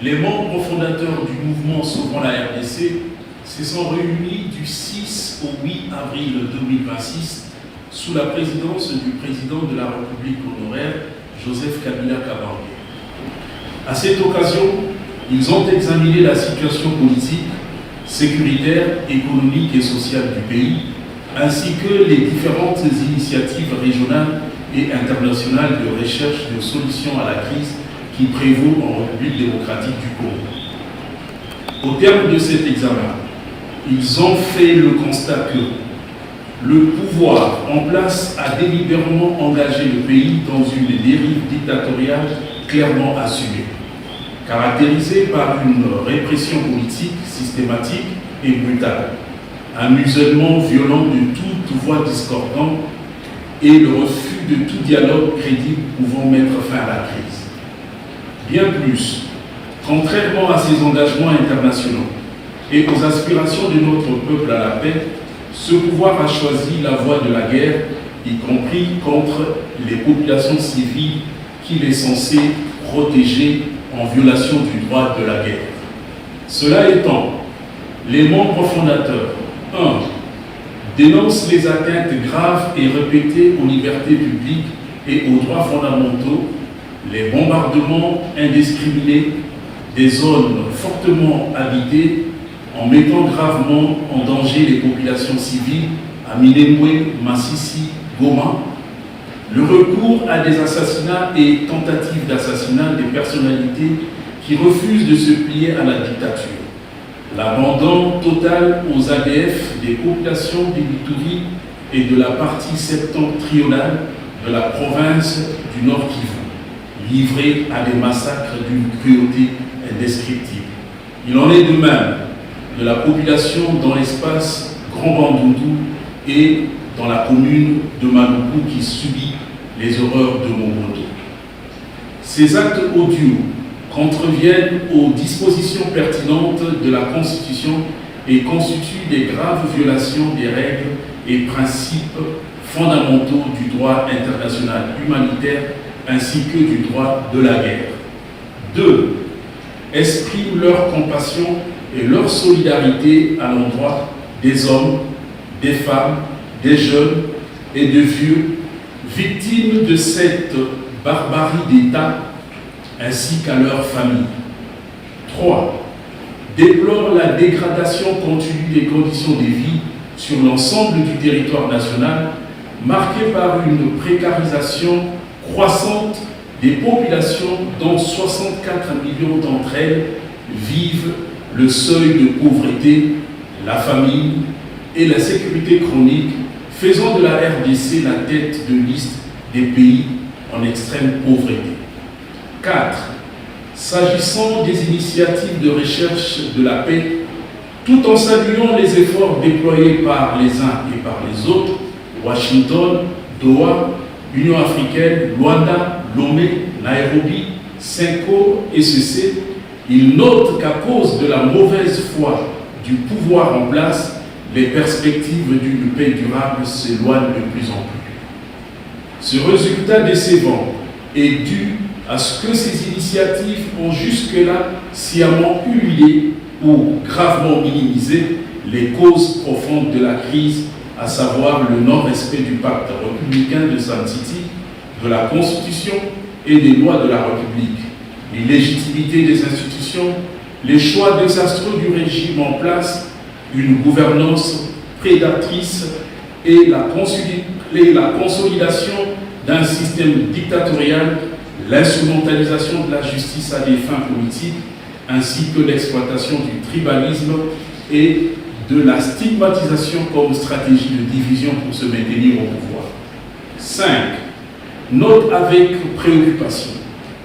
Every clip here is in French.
les membres fondateurs du mouvement Sauvons la RDC se sont réunis du 6 au 8 avril 2026 sous la présidence du président de la République honoraire, Joseph Kabila Kabange. À cette occasion, ils ont examiné la situation politique, sécuritaire, économique et sociale du pays, ainsi que les différentes initiatives régionales et internationales de recherche de solutions à la crise qui prévaut en République démocratique du Congo. Au terme de cet examen, ils ont fait le constat que le pouvoir en place a délibérément engagé le pays dans une dérive dictatoriale clairement assumée, caractérisée par une répression politique systématique et brutale, un musellement violent de toute voix discordante et le refus de tout dialogue crédible pouvant mettre fin à la crise. Bien plus, contrairement à ses engagements internationaux et aux aspirations de notre peuple à la paix, ce pouvoir a choisi la voie de la guerre, y compris contre les populations civiles qu'il est censé protéger en violation du droit de la guerre. Cela étant, les membres fondateurs 1. Dénoncent les atteintes graves et répétées aux libertés publiques et aux droits fondamentaux, les bombardements indiscriminés des zones fortement habitées en mettant gravement en danger les populations civiles à Minembwe, Massissi, Goma, le recours à des assassinats et tentatives d'assassinat des personnalités qui refusent de se plier à la dictature, l'abandon total aux ADF des populations d'Ituri et de la partie septentrionale de la province du Nord Kivu, livrés à des massacres d'une cruauté indescriptible. Il en est de même de la population dans l'espace Grand Bandundu et dans la commune de Maluku qui subit les horreurs de Mobutu. Ces actes odieux contreviennent aux dispositions pertinentes de la Constitution et constituent des graves violations des règles et principes fondamentaux du droit international humanitaire ainsi que du droit de la guerre. 2. Expriment leur compassion et leur solidarité à l'endroit des hommes, des femmes, des jeunes et de vieux, victimes de cette barbarie d'État, ainsi qu'à leurs familles. 3. Déplorent la dégradation continue des conditions de vie sur l'ensemble du territoire national, marquée par une précarisation croissante des populations dont 64 millions d'entre elles vivent le seuil de pauvreté, la famine et la sécurité chronique, faisant de la RDC la tête de liste des pays en extrême pauvreté. 4. S'agissant des initiatives de recherche de la paix, tout en saluant les efforts déployés par les uns et par les autres, Washington, Doha, Union africaine, Luanda, Lomé, Nairobi, Senko et SEC, il note qu'à cause de la mauvaise foi du pouvoir en place, les perspectives d'une paix durable s'éloignent de plus en plus. Ce résultat décevant est dû à ce que ces initiatives ont jusque-là sciemment humilié ou gravement minimisé les causes profondes de la crise, à savoir le non-respect du pacte républicain de Sun City, de la Constitution et des lois de la République, l'illégitimité des institutions, les choix désastreux du régime en place, une gouvernance prédatrice et la consolidation d'un système dictatorial, l'instrumentalisation de la justice à des fins politiques, ainsi que l'exploitation du tribalisme et de la stigmatisation comme stratégie de division pour se maintenir au pouvoir. 5. Note avec préoccupation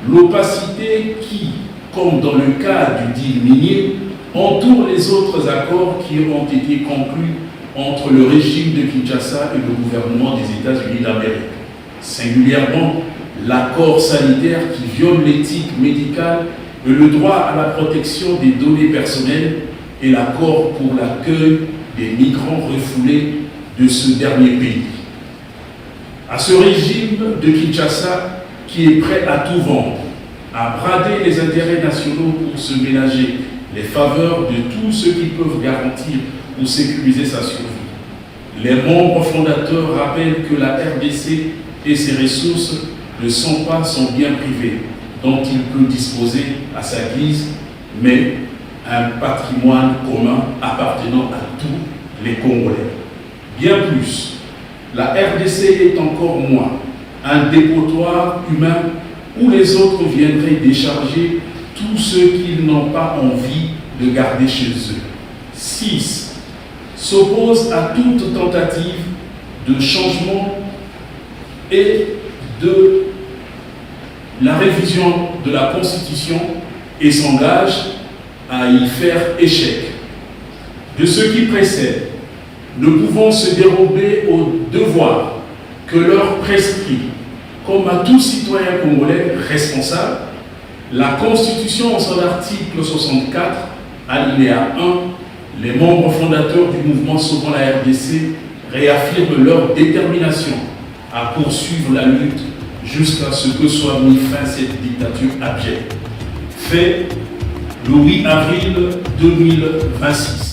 l'opacité qui, comme dans le cas du deal minier, entoure les autres accords qui ont été conclus entre le régime de Kinshasa et le gouvernement des États-Unis d'Amérique. Singulièrement, l'accord sanitaire qui viole l'éthique médicale et le droit à la protection des données personnelles et l'accord pour l'accueil des migrants refoulés de ce dernier pays. À ce régime de Kinshasa qui est prêt à tout vendre, à brader les intérêts nationaux pour se ménager les faveurs de tous ceux qui peuvent garantir ou sécuriser sa survie. Les membres fondateurs rappellent que la RDC et ses ressources ne sont pas son bien privé, dont il peut disposer à sa guise, mais un patrimoine commun appartenant à tous les Congolais. Bien plus, la RDC est encore moins un dépotoir humain où les autres viendraient décharger tous ceux qu'ils n'ont pas envie de garder chez eux. 6. S'oppose à toute tentative de changement et de la révision de la Constitution et s'engage à y faire échec. De ce qui précède, ne pouvons se dérober aux devoirs que leur prescrit, comme à tout citoyen congolais responsable, la Constitution en son article 64, alinéa 1, les membres fondateurs du mouvement Sauvons la RDC réaffirment leur détermination à poursuivre la lutte jusqu'à ce que soit mis fin à cette dictature abjecte. Fait le 8 avril 2026.